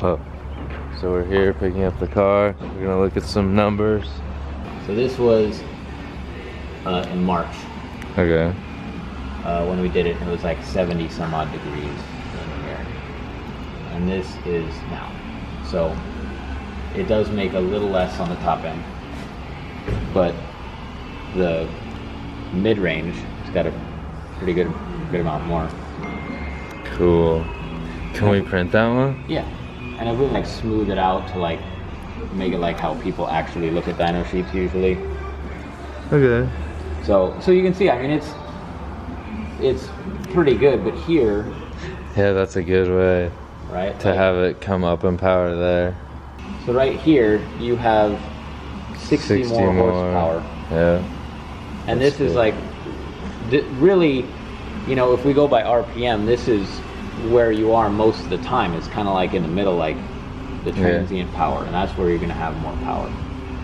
Oh, so we're here picking up the car. We're gonna look at some numbers. So this was in March. Okay. When we did it, it was like 70 some odd degrees in here. And this is now. So it does make a little less on the top end, but the mid-range has got a pretty good amount more. Cool. Can we print that one? Yeah. And I would like smooth it out to like make it like how people actually look at dyno sheets usually. Okay. So you can see, I mean, it's pretty good, but here. Yeah, that's a good way. Right. To have it come up in power there. So right here you have 60 more horsepower. Yeah. And this is like, really, you know, if we go by RPM, this is where you are most of the time. It's kind of like in the middle, like the transient power, and that's where you're gonna have more power.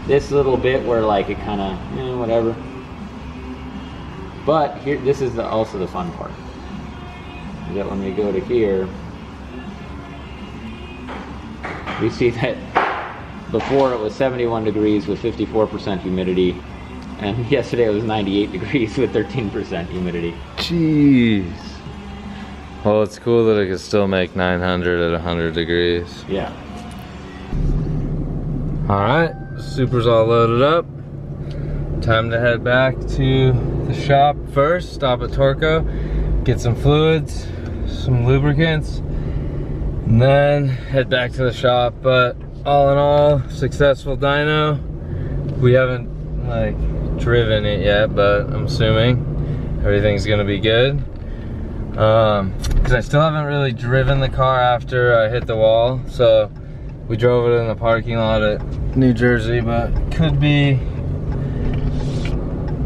This little bit where like it kind of, whatever. But here, this is also the fun part. Is that when we go to here, we see that before it was 71 degrees with 54% humidity, and yesterday it was 98 degrees with 13% humidity. Jeez. Well, it's cool that it can still make 900 at 100 degrees. Yeah. All right, Supra's all loaded up. Time to head back to the shop first, stop at Torco, get some fluids, some lubricants, and then head back to the shop. But all in all, successful dyno. We haven't like driven it yet, but I'm assuming everything's gonna be good. Because I still haven't really driven the car after I hit the wall. So we drove it in the parking lot at New Jersey, but could be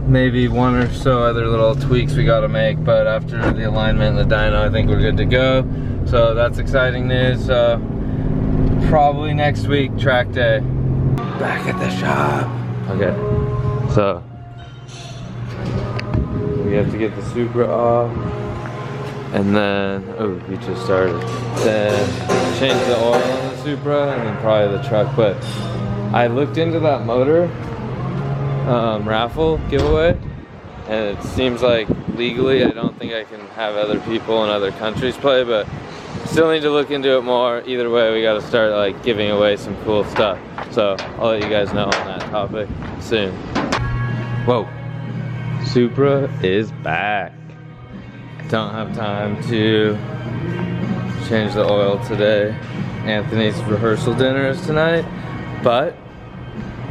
maybe one or so other little tweaks we gotta make. But after the alignment and the dyno, I think we're good to go. So that's exciting news. Probably next week, track day. Back at the shop. Okay, so we have to get the Supra off. And then, oh, we just started. Then change the oil on the Supra and then probably the truck. But I looked into that motor raffle giveaway, and it seems like legally I don't think I can have other people in other countries play, but still need to look into it more. Either way, we got to start like giving away some cool stuff. So I'll let you guys know on that topic soon. Whoa, Supra is back. Don't have time to change the oil today. Anthony's rehearsal dinner is tonight, but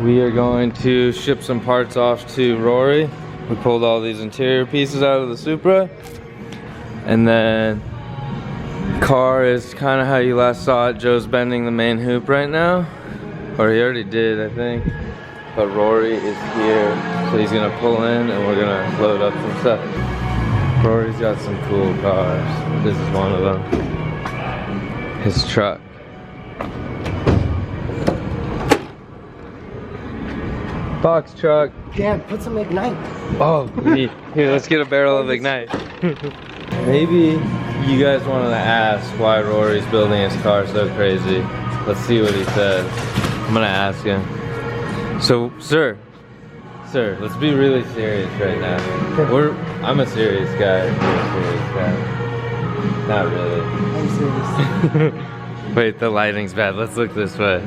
we are going to ship some parts off to Rory. We pulled all these interior pieces out of the Supra, and then car is kind of how you last saw it. Joe's bending the main hoop right now, or he already did, I think. But Rory is here, so he's gonna pull in and we're gonna load up some stuff. Rory's got some cool cars. This is one of them. His truck. Box truck. Damn, put some Ignite. Oh, here, let's get a barrel of Ignite. Maybe you guys wanted to ask why Rory's building his car so crazy. Let's see what he says. I'm gonna ask him. So, sir, let's be really serious right now. I'm a serious guy. You're a serious guy. Not really. I'm serious. Wait, the lighting's bad. Let's look this way.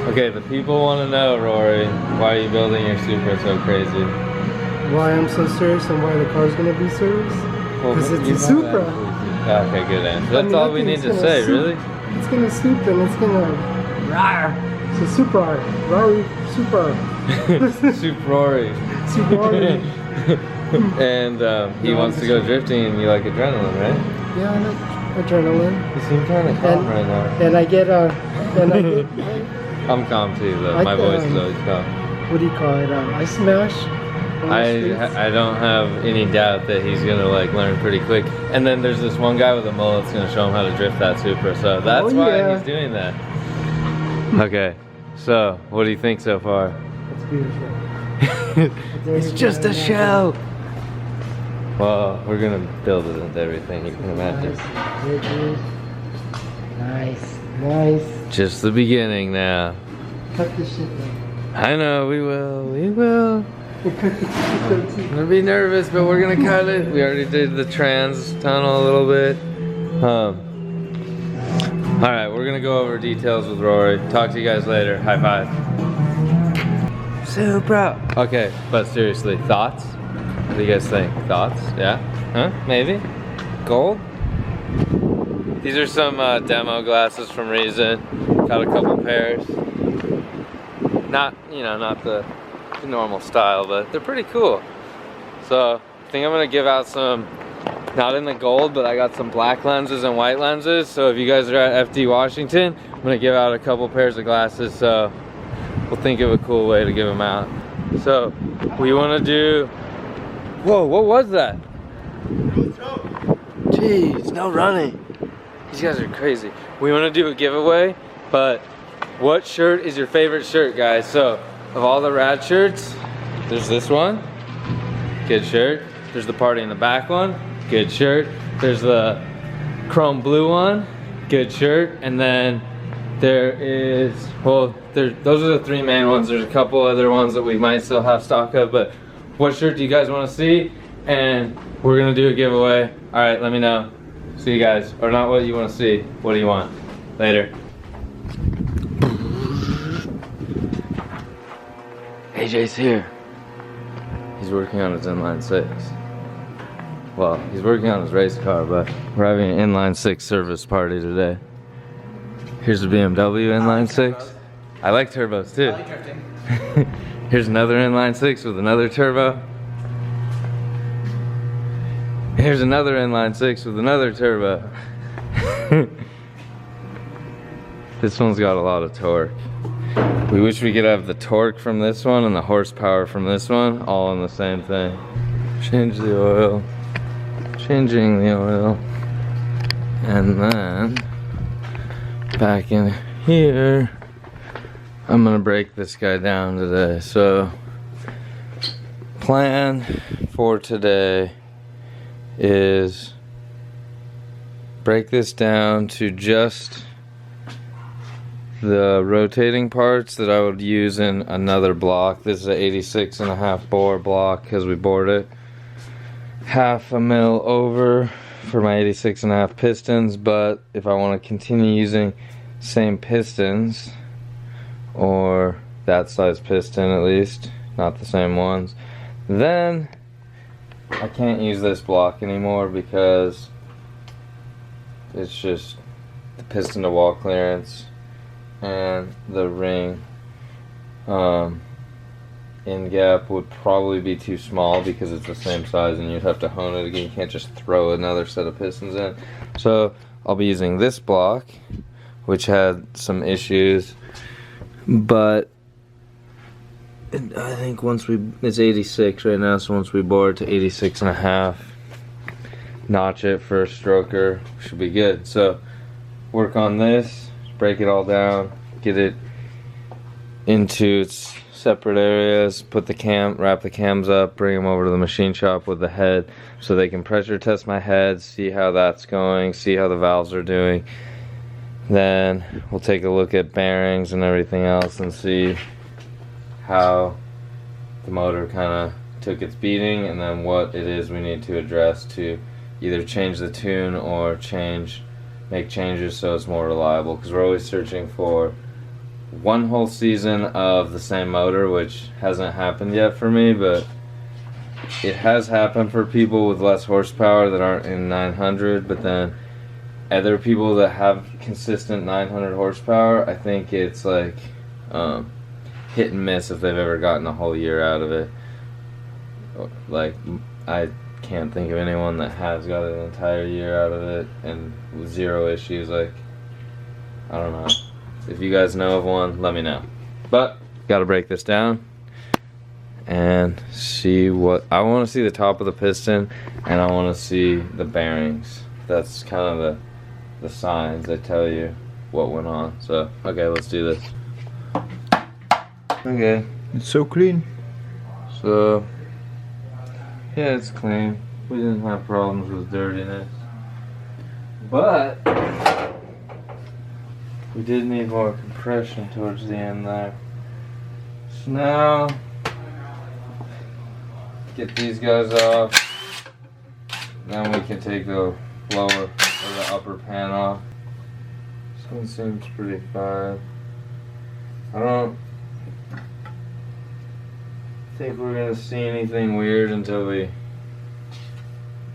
Okay, the people want to know, Rory, why are you building your Supra so crazy? Why I'm so serious and why the car's gonna be serious? Because it's a Supra. Okay, good answer. That's all we need to say, really? It's gonna stoop and it's gonna rawr. It's a Supra. Rory, Supra. Rory. Rory. And he wants to go drifting, and you like adrenaline, right? Yeah, I like adrenaline. You seem kind of calm right now. And I get I'm calm too, though. My voice is always calm. what do you call it? I smash. I don't have any doubt that he's gonna like learn pretty quick. And then there's this one guy with a mullet that's gonna show him how to drift that Supra. So that's why he's doing that. Okay, so what do you think so far? It's beautiful. It's just a show. Well, we're gonna build it into everything you can imagine. Nice. Just the beginning now. Cut the shit down. I know, we will. I'm gonna be nervous, but we're gonna cut it. We already did the trans tunnel a little bit. Alright, we're gonna go over details with Rory. Talk to you guys later. High five. Supra. Okay, but seriously, thoughts? What do you guys think? Thoughts? Yeah? Huh? Maybe? Gold? These are some demo glasses from RADGEN. Got a couple pairs. Not, you know, not the normal style, but they're pretty cool. So I think I'm gonna give out some, not in the gold, but I got some black lenses and white lenses. So if you guys are at FD Washington, I'm gonna give out a couple pairs of glasses. So we'll think of a cool way to give them out. So we want to do, whoa, what was that? Jeez, no running. These guys are crazy. We want to do a giveaway, but what shirt is your favorite shirt, guys? So of all the rad shirts, there's this one, good shirt. There's the party in the back one, good shirt. There's the chrome blue one, good shirt. And then there is, well, those are the three main ones. There's a couple other ones that we might still have stock of, but what shirt do you guys want to see? And we're gonna do a giveaway. All right, let me know. See you guys, or not what you want to see. What do you want? Later. AJ's here. He's working on his inline 6. Well, he's working on his race car, but we're having an inline 6 service party today. Here's a BMW inline 6. I like turbos too. I like drifting. Here's another inline 6 with another turbo. Here's another inline 6 with another turbo. This one's got a lot of torque. We wish we could have the torque from this one and the horsepower from this one all in the same thing. Change the oil. Changing the oil. And then back in here, I'm gonna break this guy down today. So plan for today is break this down to just the rotating parts that I would use in another block. This is an 86.5 bore block because we bored it half a mil over for my 86.5 pistons, but if I want to continue using same pistons, or that size piston at least, not the same ones, then I can't use this block anymore because it's just the piston to wall clearance and the ring end gap would probably be too small because it's the same size and you'd have to hone it again. You can't just throw another set of pistons in. So I'll be using this block, which had some issues, but I think once it's 86 right now, so once we bore it to 86.5, notch it for a stroker, should be good. So work on this, break it all down, get it into its separate areas, put the wrap the cams up, bring them over to the machine shop with the head so they can pressure test my head, see how that's going, see how the valves are doing. Then we'll take a look at bearings and everything else and see how the motor kind of took its beating, and then what it is we need to address to either change the tune or make changes so it's more reliable, because we're always searching for one whole season of the same motor, which hasn't happened yet for me, but it has happened for people with less horsepower that aren't in 900, but then other people that have consistent 900 horsepower, I think it's like hit and miss if they've ever gotten a whole year out of it. Like, I can't think of anyone that has got an entire year out of it and with 0 issues. Like, I don't know. If you guys know of one, let me know. But gotta break this down and see what I want to see. The top of the piston, and I want to see the bearings. That's kind of the signs that tell you what went on. So okay, let's do this. Okay, It's so clean. so yeah, it's clean. We didn't have problems with dirtiness, but we did need more compression towards the end there. So now, get these guys off. Then we can take the lower or the upper pan off. This one seems pretty fine. I don't think we're gonna see anything weird until we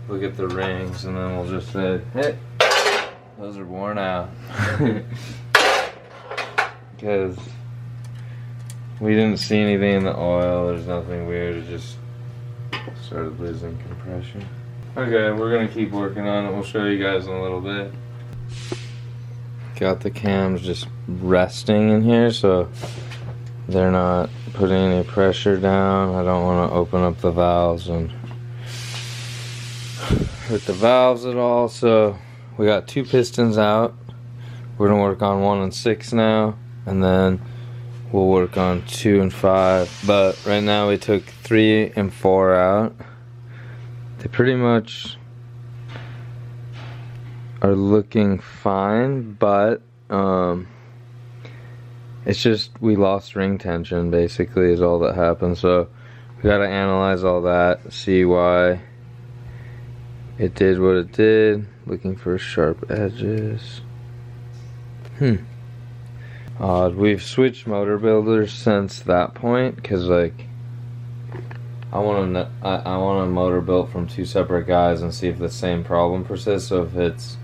look at the rings, and then we'll just say, hey, those are worn out. Because we didn't see anything in the oil, there's nothing weird, it just started losing compression. Okay, we're gonna keep working on it, we'll show you guys in a little bit. Got the cams just resting in here so they're not putting any pressure down. I don't want to open up the valves and hurt the valves at all. So we got 2 pistons out. We're gonna work on 1 and 6 now, and then we'll work on 2 and 5. But right now we took 3 and 4 out. They pretty much are looking fine, but it's just we lost ring tension basically is all that happened. So we got to analyze all that, see why it did what it did. Looking for sharp edges. Odd. We've switched motor builders since that point because, like, I want a motor built from 2 separate guys and see if the same problem persists. So if it's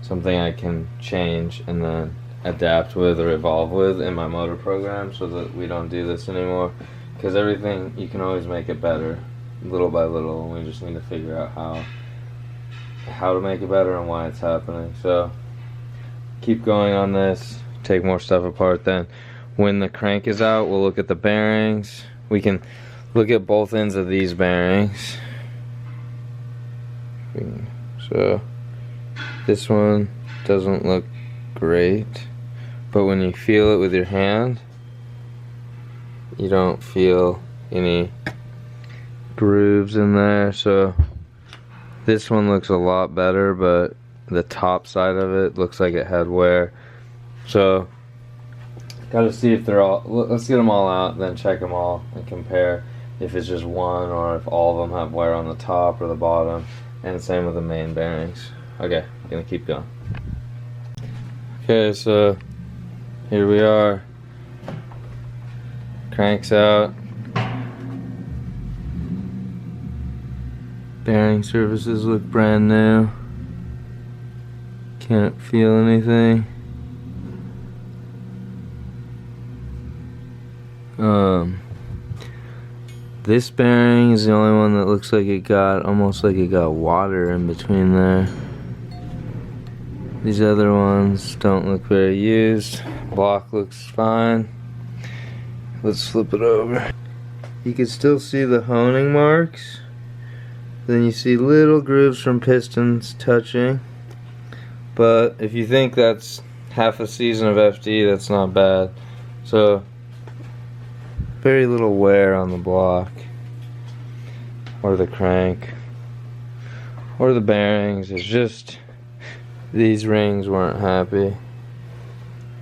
something I can change and then adapt with or evolve with in my motor program, so that we don't do this anymore. Because everything, you can always make it better, little by little, and we just need to figure out how to make it better and why it's happening. So keep going on this, take more stuff apart. Then when the crank is out, we'll look at the bearings. We can look at both ends of these bearings. So this one doesn't look great, but when you feel it with your hand, you don't feel any grooves in there. So this one looks a lot better, but the top side of it looks like it had wear. So gotta see if they're all, let's get them all out, then check them all and compare if it's just one or if all of them have wear on the top or the bottom, and same with the main bearings. Okay, gonna keep going. Okay, so here we are. Cranks out. Bearing surfaces look brand new. Can't feel anything. This bearing is the only one that looks like it got, almost like it got water in between there. These other ones don't look very used. Block looks fine. Let's flip it over. You can still see the honing marks. Then you see little grooves from pistons touching. But if you think that's half a season of FD, that's not bad. So very little wear on the block or the crank or the bearings. It's just these rings weren't happy.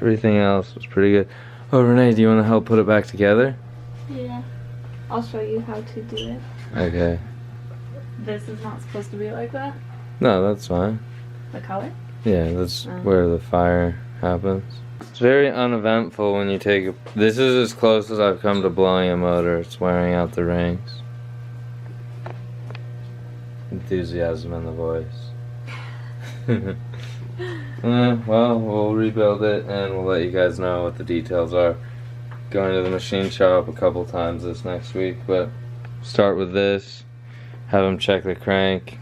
Everything else was pretty good. Oh, Renee, do you want to help put it back together? Yeah, I'll show you how to do it. Okay. This is not supposed to be like that. No, that's fine. The color? Yeah, that's where the fire happens. It's very uneventful when you take a... This is as close as I've come to blowing a motor. It's wearing out the rings. Enthusiasm in the voice. Well, we'll rebuild it and we'll let you guys know what the details are. going to the machine shop a couple times this next week, but start with this, have them check the crank.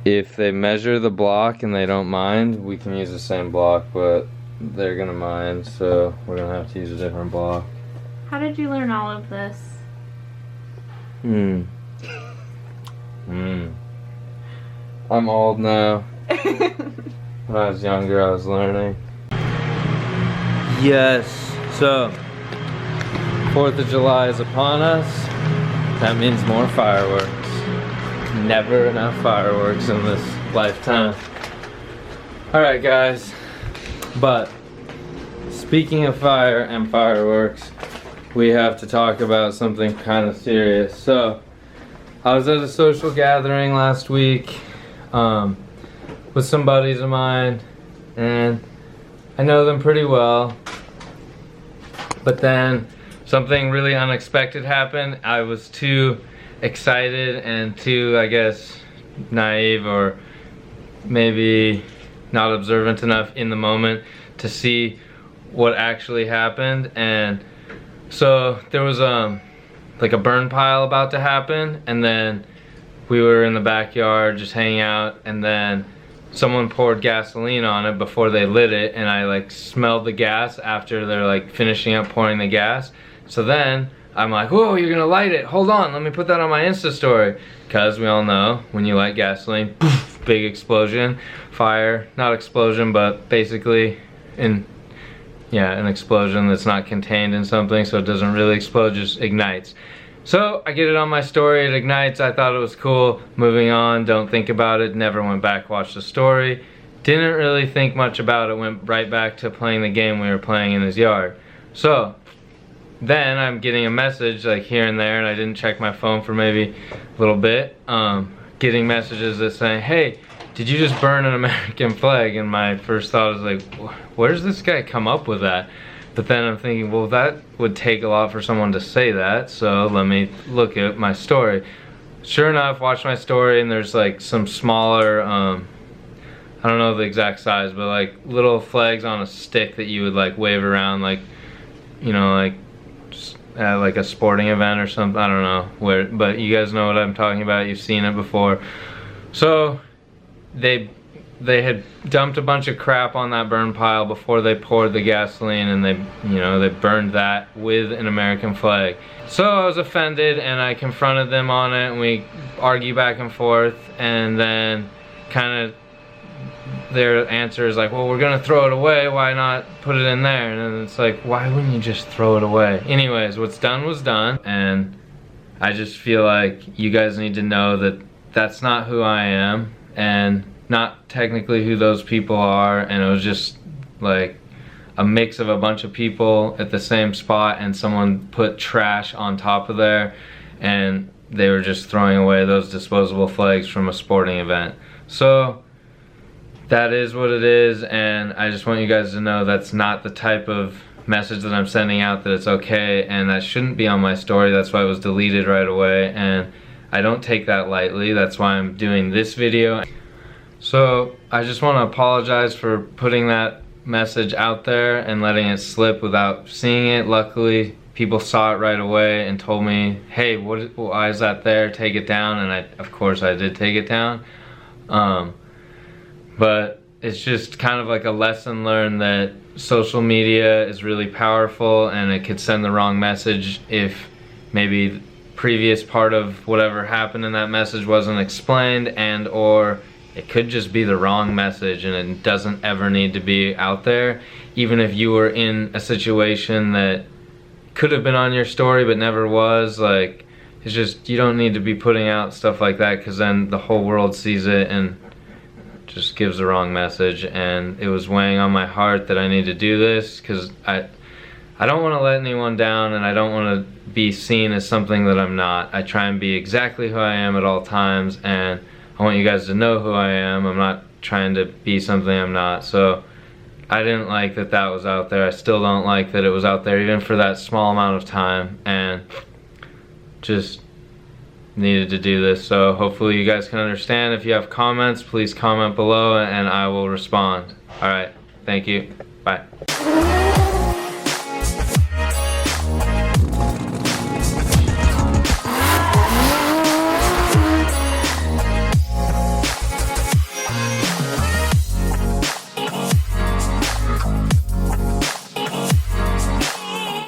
If they measure the block and they don't mind, we can use the same block, but they're gonna mind, so we're gonna have to use a different block. How did you learn all of this? I'm old now. When I was younger, I was learning. Yes, so 4th of July is upon us. That means more fireworks. Never enough fireworks in this lifetime. Alright guys, but speaking of fire and fireworks, we have to talk about something kind of serious. So, I was at a social gathering last week with some buddies of mine, and I know them pretty well, but then something really unexpected happened. I was too excited and too, I guess, naive or maybe not observant enough in the moment to see what actually happened. And so there was like a burn pile about to happen, and then we were in the backyard just hanging out, and then someone poured gasoline on it before they lit it, and I like smelled the gas after they're like finishing up pouring the gas. So then I'm like, whoa, you're gonna light it, hold on, let me put that on my Insta story. Because we all know when you light gasoline, poof, big explosion, fire, not explosion, but basically an explosion that's not contained in something, so it doesn't really explode, just ignites. So I get it on my story, it ignites, I thought it was cool, moving on, don't think about it, never went back, watched the story, didn't really think much about it, went right back to playing the game we were playing in his yard. So then I'm getting a message like here and there, and I didn't check my phone for maybe a little bit, getting messages that saying, hey, did you just burn an American flag? And my first thought was like, where does this guy come up with that? But then I'm thinking, well, that would take a lot for someone to say that, so let me look at my story. Sure enough, watch my story, and there's like some smaller, I don't know the exact size, but like little flags on a stick that you would like wave around, like, you know, like just at like a sporting event or something. I don't know where, but you guys know what I'm talking about, you've seen it before. So they had dumped a bunch of crap on that burn pile before they poured the gasoline, and they burned that with an American flag. So I was offended, and I confronted them on it, and we argue back and forth, and then kind of their answer is like, well, we're gonna throw it away, why not put it in there? And then it's like, why wouldn't you just throw it away? Anyways, what's done was done, and I just feel like you guys need to know that that's not who I am, and not technically who those people are, and it was just like a mix of a bunch of people at the same spot, and someone put trash on top of there, and they were just throwing away those disposable flags from a sporting event. So that is what it is, and I just want you guys to know that's not the type of message that I'm sending out, that it's okay, and that shouldn't be on my story. That's why it was deleted right away, and I don't take that lightly. That's why I'm doing this video. So I just want to apologize for putting that message out there and letting it slip without seeing it. Luckily, people saw it right away and told me, hey, why is that there? Take it down. And of course I did take it down. But it's just kind of like a lesson learned that social media is really powerful, and it could send the wrong message if maybe the previous part of whatever happened in that message wasn't explained, and or it could just be the wrong message, and it doesn't ever need to be out there. Even if you were in a situation that could have been on your story but never was, like, it's just, you don't need to be putting out stuff like that, because then the whole world sees it and just gives the wrong message. And it was weighing on my heart that I need to do this, because I don't want to let anyone down, and I don't want to be seen as something that I'm not. I try and be exactly who I am at all times, and I want you guys to know who I am. I'm not trying to be something I'm not. So I didn't like that that was out there. I still don't like that it was out there, even for that small amount of time, and just needed to do this. So hopefully you guys can understand. If you have comments, please comment below and I will respond. Alright, thank you. Bye.